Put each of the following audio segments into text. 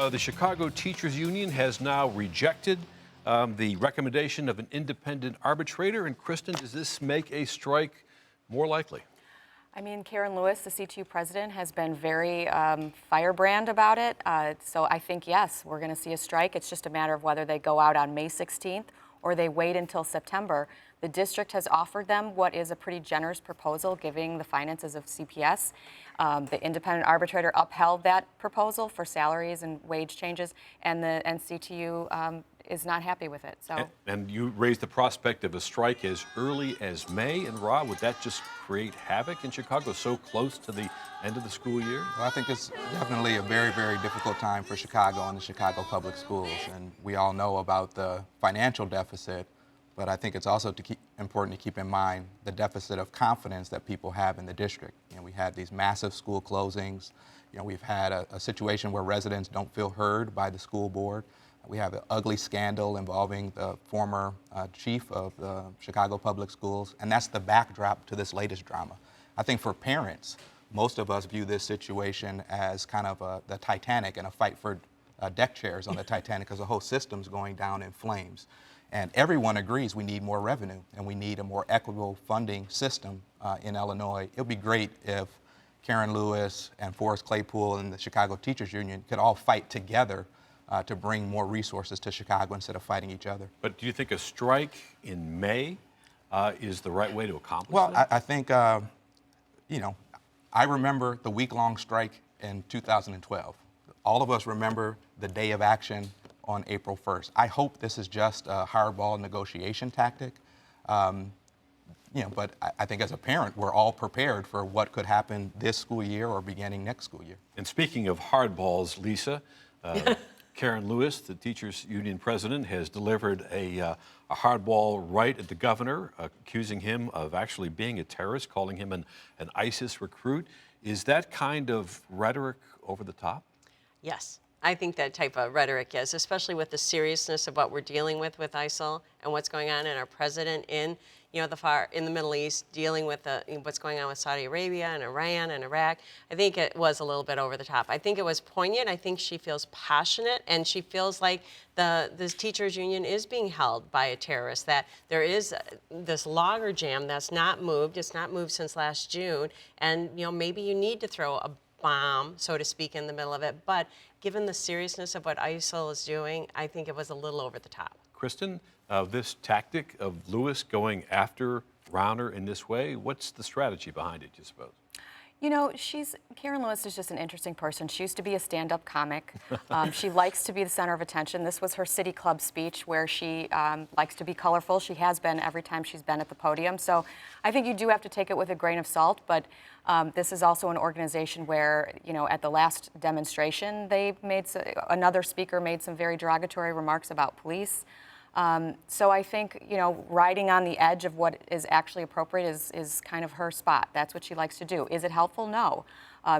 The Chicago Teachers Union has now rejected the recommendation of an independent arbitrator. And Kristen, does this make a strike more likely? I mean, Karen Lewis, the CTU president, has been very firebrand about it. So I think, yes, we're going to see a strike. It's just a matter of whether they go out on May 16th or they wait until September. The district has offered them what is a pretty generous proposal, giving the finances of CPS. The independent arbitrator upheld that proposal for salaries and wage changes, and the CTU is not happy with it. So, and you raised the prospect of a strike as early as May. And Rob, would that just create havoc in Chicago so close to the end of the school year? Well, I think it's definitely a very, very difficult time for Chicago and the Chicago public schools. And we all know about the financial deficit, but I think it's also important to keep in mind the deficit of confidence that people have in the district. You know, we had these massive school closings. You know, we've had a situation where residents don't feel heard by the school board. We have an ugly scandal involving the former chief of the Chicago Public Schools, and that's the backdrop to this latest drama. I think for parents, most of us view this situation as kind of the Titanic and a fight for deck chairs on the Titanic, because the whole system's going down in flames. And everyone agrees we need more revenue and we need a more equitable funding system in Illinois. It would be great if Karen Lewis and Forrest Claypool and the Chicago Teachers Union could all fight together to bring more resources to Chicago instead of fighting each other. But do you think a strike in May is the right way to accomplish that? Well, I think, you know, I remember the week-long strike in 2012. All of us remember the day of action on April 1st. I hope this is just a hardball negotiation tactic. You know, but I think as a parent, we're all prepared for what could happen this school year or beginning next school year. And speaking of hardballs, Lisa, Karen Lewis, the Teachers Union president, has delivered a hardball right at the governor, accusing him of actually being a terrorist, calling him an ISIS recruit. Is that kind of rhetoric over the top? Yes. I think that type of rhetoric is, especially with the seriousness of what we're dealing with ISIL and what's going on, and our president in, you know, in the Middle East, dealing with what's going on with Saudi Arabia and Iran and Iraq. I think it was a little bit over the top. I think it was poignant. I think she feels passionate, and she feels like this teachers union is being held by a terrorist, that there is this logger jam that's not moved. It's not moved since last June, and you know, maybe you need to throw a bomb, so to speak, in the middle of it. But given the seriousness of what ISIL is doing, I think it was a little over the top. Kristen, this tactic of Lewis going after Rauner in this way, what's the strategy behind it, you suppose? You know, Karen Lewis is just an interesting person. She used to be a stand-up comic. She likes to be the center of attention. This was her City Club speech, where she likes to be colorful. She has been every time she's been at the podium. So I think you do have to take it with a grain of salt, but this is also an organization where, you know, at the last demonstration, another speaker made some very derogatory remarks about police. So I think, you know, riding on the edge of what is actually appropriate is kind of her spot. That's what she likes to do. Is it helpful? No.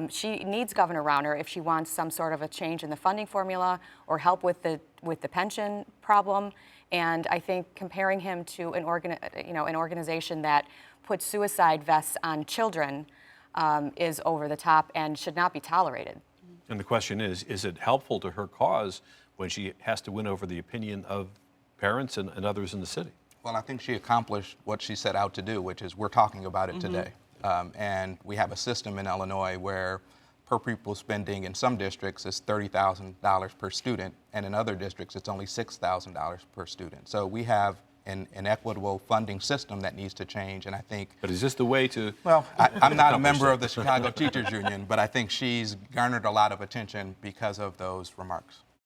She needs Governor Rauner if she wants some sort of a change in the funding formula or help with the pension problem. And I think comparing him to an organization that puts suicide vests on children is over the top and should not be tolerated. And the question is it helpful to her cause when she has to win over the opinion of parents and others in the city? Well, I think she accomplished what she set out to do, which is we're talking about it today. And we have a system in Illinois where per pupil spending in some districts is $30,000 per student, and in other districts it's only $6,000 per student. So we have an equitable funding system that needs to change, and I think... But is this the way to... Well, I'm not a member of the Chicago Teachers Union, but I think she's garnered a lot of attention because of those remarks.